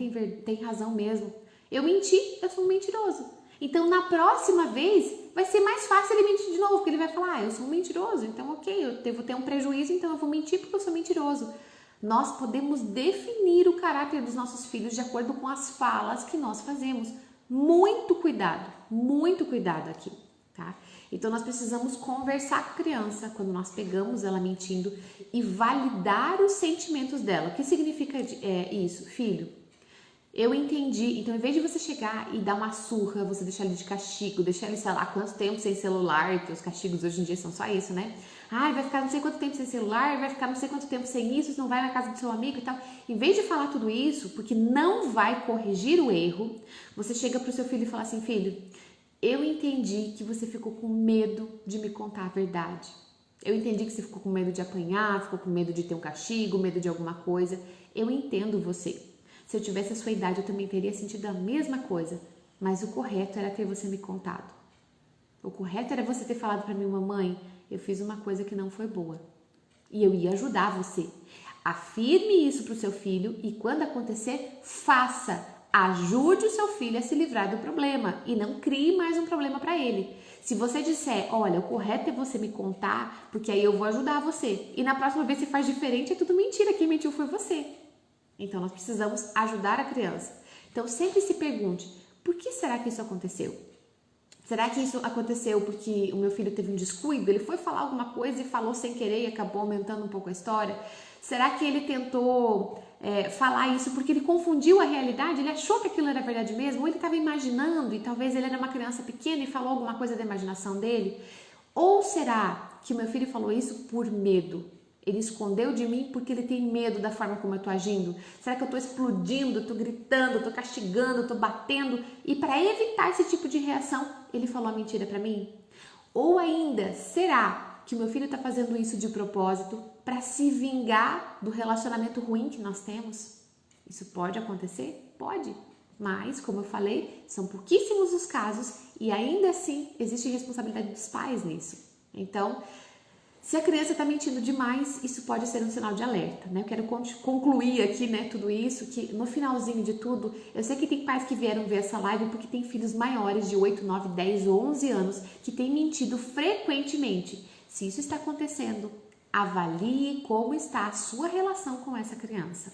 tem razão mesmo. Eu menti, eu sou um mentiroso. Então, na próxima vez, vai ser mais fácil ele mentir de novo, porque ele vai falar, eu sou um mentiroso, então ok, eu devo ter um prejuízo, então eu vou mentir porque eu sou mentiroso. Nós podemos definir o caráter dos nossos filhos de acordo com as falas que nós fazemos. Muito cuidado aqui, tá? Então, nós precisamos conversar com a criança quando nós pegamos ela mentindo e validar os sentimentos dela. O que significa isso, filho? Eu entendi, então em vez de você chegar e dar uma surra, você deixar ele de castigo, deixar ele, sei lá, quanto tempo sem celular, porque os castigos hoje em dia são só isso, né? Ai, vai ficar não sei quanto tempo sem celular, vai ficar não sei quanto tempo sem isso, não vai na casa do seu amigo e tal. Em vez de falar tudo isso, porque não vai corrigir o erro, você chega pro seu filho e fala assim, filho, eu entendi que você ficou com medo de me contar a verdade. Eu entendi que você ficou com medo de apanhar, ficou com medo de ter um castigo, medo de alguma coisa. Eu entendo você. Se eu tivesse a sua idade, eu também teria sentido a mesma coisa. mas o correto era ter você me contado. O correto era você ter falado para mim, mamãe, eu fiz uma coisa que não foi boa. E eu ia ajudar você. Afirme isso para o seu filho e quando acontecer, faça. Ajude o seu filho a se livrar do problema e não crie mais um problema para ele. Se você disser, olha, o correto é você me contar, porque aí eu vou ajudar você. E na próxima vez você faz diferente, é tudo mentira, quem mentiu foi você. Então nós precisamos ajudar a criança. Então sempre se pergunte, por que será que isso aconteceu? Será que isso aconteceu porque o meu filho teve um descuido? Ele foi falar alguma coisa e falou sem querer e acabou aumentando um pouco a história? Será que ele tentou falar isso porque ele confundiu a realidade? Ele achou que aquilo era verdade mesmo? Ou ele estava imaginando e talvez ele era uma criança pequena e falou alguma coisa da imaginação dele? Ou será que o meu filho falou isso por medo? Ele escondeu de mim porque ele tem medo da forma como eu estou agindo? Será que eu estou explodindo, estou gritando, estou castigando, estou batendo? E para evitar esse tipo de reação, ele falou a mentira para mim? Ou ainda, será que o meu filho está fazendo isso de propósito para se vingar do relacionamento ruim que nós temos? Isso pode acontecer? Pode. Mas, como eu falei, são pouquíssimos os casos e ainda assim existe responsabilidade dos pais nisso. Então, se a criança está mentindo demais, isso pode ser um sinal de alerta, né? Eu quero concluir aqui, né, tudo isso, que no finalzinho de tudo, eu sei que tem pais que vieram ver essa live porque tem filhos maiores de 8, 9, 10 ou 11 anos que têm mentido frequentemente. Se isso está acontecendo, avalie como está a sua relação com essa criança.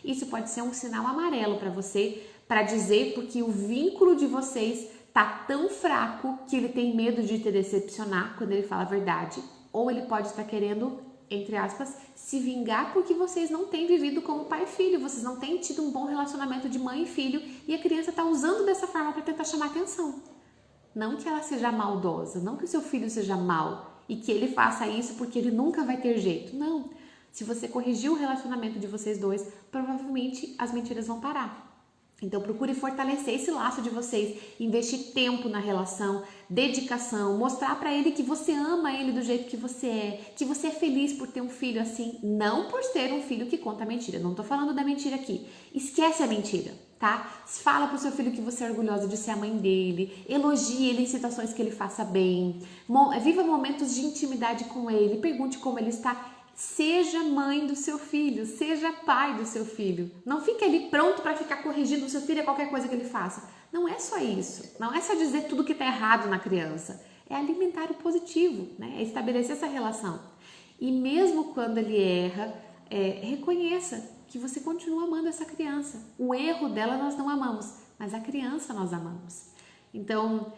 Isso pode ser um sinal amarelo para você, para dizer porque o vínculo de vocês está tão fraco que ele tem medo de te decepcionar quando ele fala a verdade. Ou ele pode estar querendo, entre aspas, se vingar porque vocês não têm vivido como pai e filho, vocês não têm tido um bom relacionamento de mãe e filho e a criança está usando dessa forma para tentar chamar atenção. Não que ela seja maldosa, não que o seu filho seja mau e que ele faça isso porque ele nunca vai ter jeito. Não. Se você corrigir o relacionamento de vocês dois, provavelmente as mentiras vão parar. Então procure fortalecer esse laço de vocês, investir tempo na relação, dedicação, mostrar para ele que você ama ele do jeito que você é feliz por ter um filho assim, não por ter um filho que conta mentira. Não tô falando da mentira aqui. Esquece a mentira, tá? Fala pro seu filho que você é orgulhosa de ser a mãe dele, elogie ele em situações que ele faça bem, viva momentos de intimidade com ele, pergunte como ele está. Seja mãe do seu filho, seja pai do seu filho. Não fique ali pronto para ficar corrigindo o seu filho a qualquer coisa que ele faça. Não é só isso. Não é só dizer tudo que está errado na criança. É alimentar o positivo, né? É estabelecer essa relação. E mesmo quando ele erra, reconheça que você continua amando essa criança. O erro dela nós não amamos, mas a criança nós amamos. Então,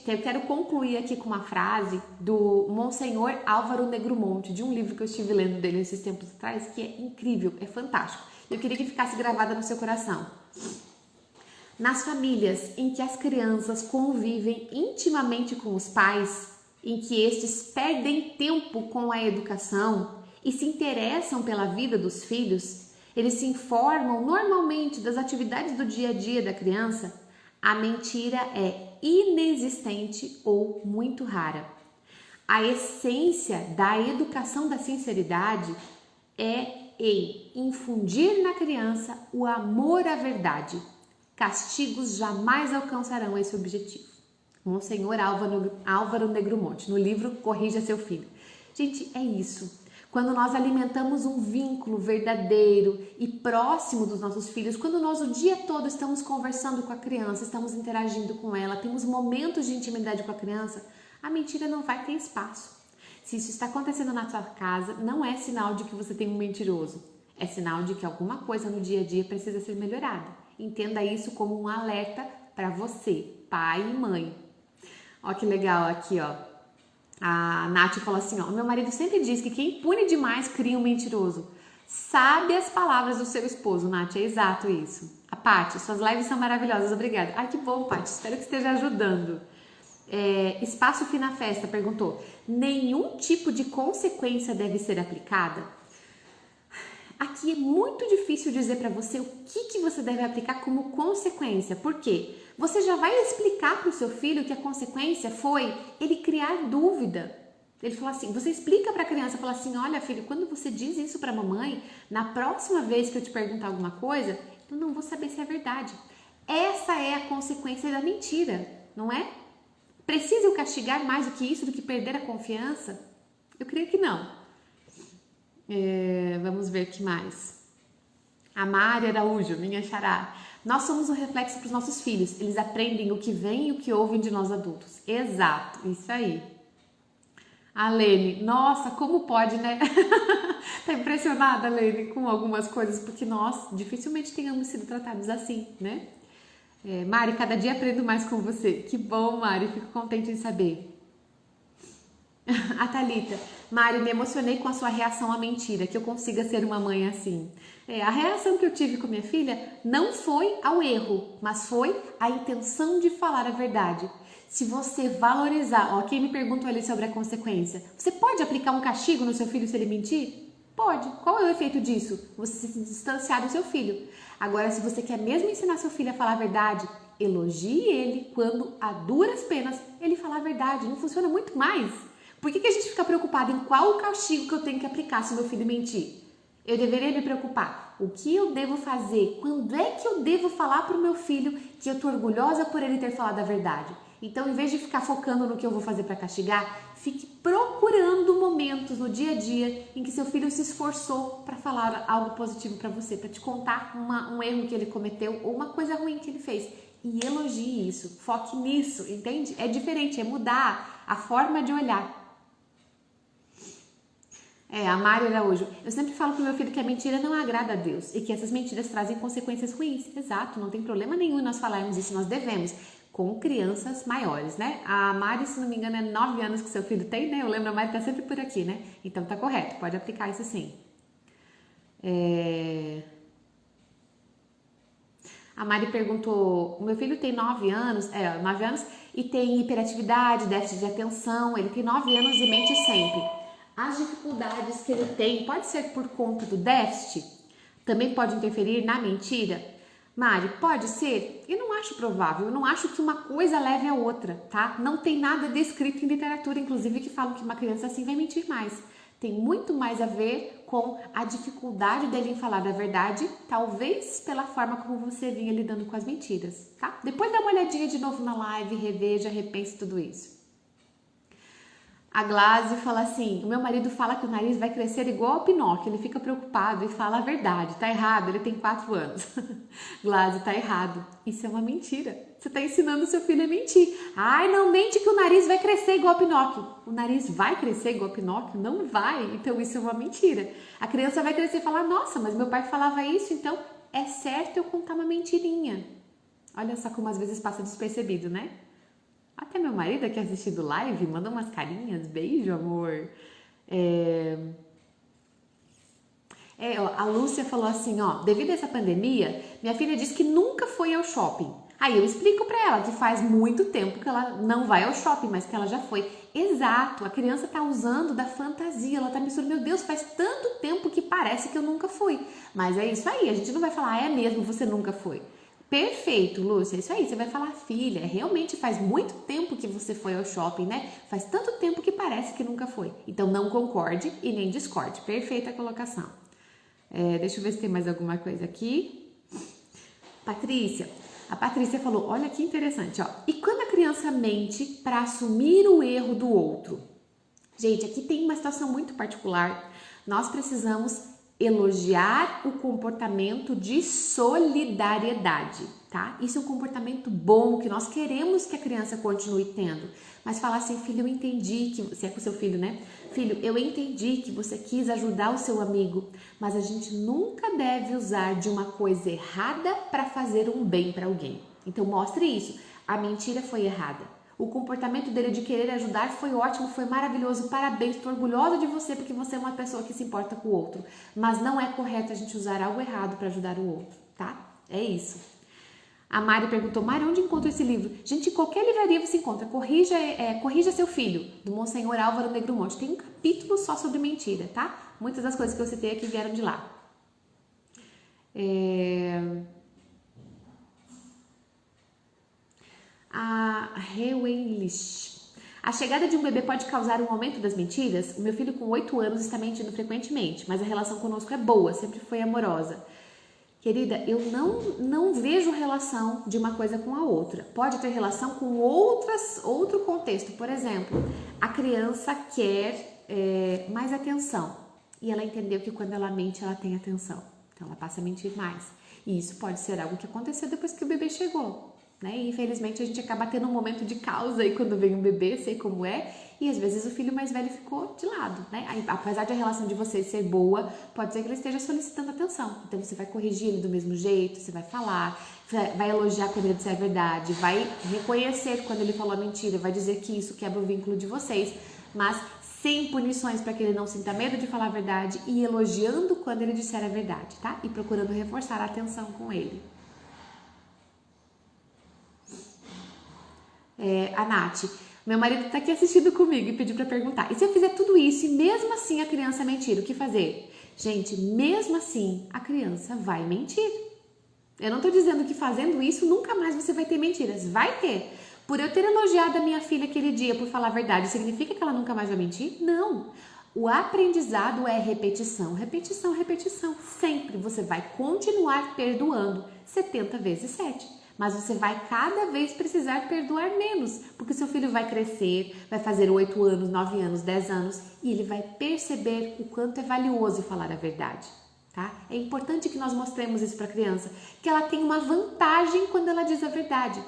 eu quero concluir aqui com uma frase do Monsenhor Álvaro Negromonte, de um livro que eu estive lendo dele esses tempos atrás, que é incrível, é fantástico. Eu queria que ficasse gravada no seu coração. Nas famílias em que as crianças convivem intimamente com os pais, em que estes perdem tempo com a educação e se interessam pela vida dos filhos, eles se informam normalmente das atividades do dia a dia da criança, a mentira é inexistente ou muito rara. A essência da educação da sinceridade é em infundir na criança o amor à verdade. Castigos jamais alcançarão esse objetivo. Monsenhor Álvaro Negromonte, no livro Corrija Seu Filho. Gente, é isso. Quando nós alimentamos um vínculo verdadeiro e próximo dos nossos filhos, quando nós o dia todo estamos conversando com a criança, estamos interagindo com ela, temos momentos de intimidade com a criança, a mentira não vai ter espaço. Se isso está acontecendo na sua casa, não é sinal de que você tem um mentiroso. É sinal de que alguma coisa no dia a dia precisa ser melhorada. Entenda isso como um alerta para você, pai e mãe. Ó que legal aqui, ó. A Nath falou assim, ó, meu marido sempre diz que quem pune demais cria um mentiroso. Sabe as palavras do seu esposo, Nath, é exato isso. A Paty, suas lives são maravilhosas, obrigada. Ai, que bom, Paty, espero que esteja ajudando. Espaço Fina Festa perguntou, nenhum tipo de consequência deve ser aplicada? Aqui é muito difícil dizer para você o que você deve aplicar como consequência. Por quê? Você já vai explicar para o seu filho que a consequência foi ele criar dúvida. Ele falou assim, você explica para a criança, fala assim, olha filho, quando você diz isso para a mamãe, na próxima vez que eu te perguntar alguma coisa, eu não vou saber se é verdade. Essa é a consequência da mentira, não é? Precisa eu castigar mais do que isso, do que perder a confiança? Eu creio que não. Vamos ver o que mais. A Mari Araújo, minha xará. Nós somos um reflexo para os nossos filhos. Eles aprendem o que vem e o que ouvem de nós adultos. Exato, isso aí. A Lene, nossa, como pode, né? Tá impressionada, Lene, com algumas coisas, porque nós dificilmente tenhamos sido tratados assim, né? Mari, cada dia aprendo mais com você. Que bom, Mari, fico contente em saber. A Thalita, Mari, me emocionei com a sua reação à mentira, que eu consiga ser uma mãe assim. A reação que eu tive com minha filha não foi ao erro, mas foi a intenção de falar a verdade. Se você valorizar, quem me perguntou ali sobre a consequência, você pode aplicar um castigo no seu filho se ele mentir? Pode. Qual é o efeito disso? Você se distanciar do seu filho. Agora, se você quer mesmo ensinar seu filho a falar a verdade, elogie ele quando, a duras penas, ele falar a verdade. Não funciona muito mais. Por que a gente fica preocupado em qual o castigo que eu tenho que aplicar se meu filho mentir? Eu deveria me preocupar. O que eu devo fazer? Quando é que eu devo falar para o meu filho que eu estou orgulhosa por ele ter falado a verdade? Então, em vez de ficar focando no que eu vou fazer para castigar, fique procurando momentos no dia a dia em que seu filho se esforçou para falar algo positivo para você, para te contar um erro que ele cometeu ou uma coisa ruim que ele fez. E elogie isso, foque nisso, entende? É diferente, é mudar a forma de olhar. A Mari Araújo, eu sempre falo pro meu filho que a mentira não agrada a Deus e que essas mentiras trazem consequências ruins. Exato, não tem problema nenhum em nós falarmos isso, nós devemos, com crianças maiores, né? A Mari, se não me engano, é 9 anos que seu filho tem, né? Eu lembro, a Mari tá sempre por aqui, né? Então tá correto, pode aplicar isso sim. A Mari perguntou, o meu filho tem 9 anos, 9 anos e tem hiperatividade, déficit de atenção, ele tem 9 anos e mente sempre. As dificuldades que ele tem, pode ser por conta do déficit? Também pode interferir na mentira? Mari, pode ser? Eu não acho provável, eu não acho que uma coisa leve a outra, tá? Não tem nada descrito em literatura, inclusive, que falam que uma criança assim vai mentir mais. Tem muito mais a ver com a dificuldade dele em falar a verdade, talvez pela forma como você vinha lidando com as mentiras, tá? Depois dá uma olhadinha de novo na live, reveja, repense tudo isso. A Glaze fala assim, o meu marido fala que o nariz vai crescer igual ao Pinóquio, ele fica preocupado e fala a verdade, tá errado, ele tem 4 anos. Glaze, tá errado, isso é uma mentira, você tá ensinando seu filho a mentir. Ai, não mente que o nariz vai crescer igual ao Pinóquio. O nariz vai crescer igual ao Pinóquio? Não vai, então isso é uma mentira. A criança vai crescer e falar, nossa, mas meu pai falava isso, então é certo eu contar uma mentirinha. Olha só como às vezes passa despercebido, né? Até meu marido aqui assistindo live, mandou umas carinhas, beijo, amor. A Lúcia falou assim, devido a essa pandemia, minha filha disse que nunca foi ao shopping. Aí eu explico pra ela que faz muito tempo que ela não vai ao shopping, mas que ela já foi. Exato, a criança tá usando da fantasia, ela tá misturando, meu Deus, faz tanto tempo que parece que eu nunca fui. Mas é isso aí, a gente não vai falar, é mesmo, você nunca foi. Perfeito, Lúcia, isso aí, você vai falar, filha, realmente faz muito tempo que você foi ao shopping, né? Faz tanto tempo que parece que nunca foi. Então não concorde e nem discorde. Perfeita colocação. Deixa eu ver se tem mais alguma coisa aqui. Patrícia, a Patrícia falou, olha que interessante, E quando a criança mente para assumir o erro do outro? Gente, aqui tem uma situação muito particular. Nós precisamos elogiar o comportamento de solidariedade, tá? Isso é um comportamento bom que nós queremos que a criança continue tendo. Mas falar assim, filho, eu entendi que... Se é com o seu filho, né? Filho, eu entendi que você quis ajudar o seu amigo, mas a gente nunca deve usar de uma coisa errada para fazer um bem para alguém. Então mostre isso. A mentira foi errada. O comportamento dele de querer ajudar foi ótimo, foi maravilhoso, parabéns, estou orgulhosa de você porque você é uma pessoa que se importa com o outro. Mas não é correto a gente usar algo errado para ajudar o outro, tá? É isso. A Mari perguntou, Mari, onde encontro esse livro? Gente, em qualquer livraria você encontra. Corrija seu filho, do Monsenhor Álvaro Negromonte. Tem um capítulo só sobre mentira, tá? Muitas das coisas que eu citei aqui vieram de lá. A Rewelish. A chegada de um bebê pode causar um aumento das mentiras? O meu filho com 8 anos está mentindo frequentemente, mas a relação conosco é boa, sempre foi amorosa. Querida, eu não vejo relação de uma coisa com a outra. Pode ter relação com outro contexto. Por exemplo, a criança quer mais atenção. E ela entendeu que quando ela mente, ela tem atenção. Então, ela passa a mentir mais. E isso pode ser algo que aconteceu depois que o bebê chegou. Né? E infelizmente a gente acaba tendo um momento de causa aí quando vem um bebê, sei como é, e às vezes o filho mais velho ficou de lado, né? Aí, apesar de a relação de vocês ser boa, pode ser que ele esteja solicitando atenção. Então você vai corrigir ele do mesmo jeito, você vai falar, vai elogiar quando ele disser a verdade, vai reconhecer quando ele falou a mentira, vai dizer que isso quebra o vínculo de vocês, mas sem punições para que ele não sinta medo de falar a verdade e elogiando quando ele disser a verdade, tá? E procurando reforçar a atenção com ele. A Nath, meu marido tá aqui assistindo comigo e pediu para perguntar, e se eu fizer tudo isso e mesmo assim a criança mentir, o que fazer? Gente, mesmo assim a criança vai mentir. Eu não tô dizendo que fazendo isso nunca mais você vai ter mentiras, vai ter. Por eu ter elogiado a minha filha aquele dia por falar a verdade, significa que ela nunca mais vai mentir? Não. O aprendizado é repetição, repetição, repetição. Sempre você vai continuar perdoando 70 vezes 7. Mas você vai cada vez precisar perdoar menos, porque seu filho vai crescer, vai fazer 8 anos, 9 anos, 10 anos e ele vai perceber o quanto é valioso falar a verdade, tá? É importante que nós mostremos isso para a criança, que ela tem uma vantagem quando ela diz a verdade.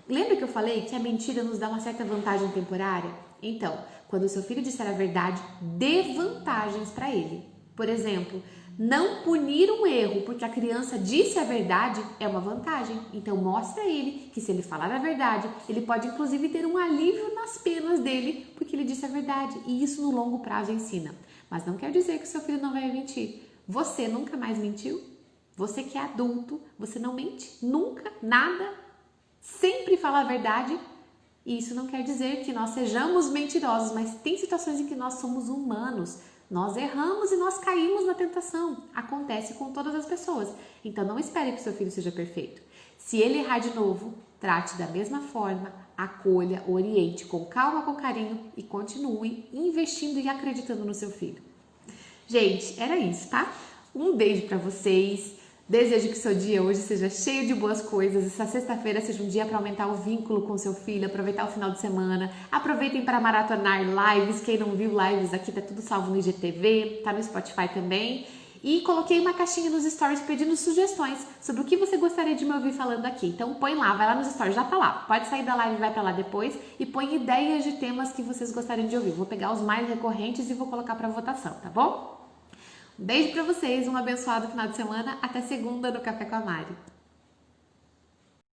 Lembra que eu falei que a mentira nos dá uma certa vantagem temporária? Então, quando o seu filho disser a verdade, dê vantagens para ele. Por exemplo, não punir um erro porque a criança disse a verdade é uma vantagem. Então mostra a ele que se ele falar a verdade, ele pode inclusive ter um alívio nas penas dele porque ele disse a verdade. E isso no longo prazo ensina. Mas não quer dizer que o seu filho não vai mentir. Você nunca mais mentiu? Você que é adulto, você não mente? Nunca? Nada? Sempre fala a verdade? E isso não quer dizer que nós sejamos mentirosos, mas tem situações em que nós somos humanos. Nós erramos e nós caímos na tentação. Acontece com todas as pessoas. Então não espere que o seu filho seja perfeito. Se ele errar de novo, trate da mesma forma, acolha, oriente com calma, com carinho e continue investindo e acreditando no seu filho. Gente, era isso, tá? Um beijo pra vocês. Desejo que seu dia hoje seja cheio de boas coisas. Essa sexta-feira seja um dia para aumentar o vínculo com seu filho, aproveitar o final de semana. Aproveitem para maratonar lives. Quem não viu lives aqui, tá tudo salvo no IGTV, tá no Spotify também. E coloquei uma caixinha nos stories pedindo sugestões sobre o que você gostaria de me ouvir falando aqui. Então põe lá, vai lá nos stories, já tá lá. Pode sair da live e vai para lá depois e põe ideias de temas que vocês gostariam de ouvir. Vou pegar os mais recorrentes e vou colocar para votação, tá bom? Um beijo pra vocês, um abençoado final de semana. Até segunda no Café com a Mari.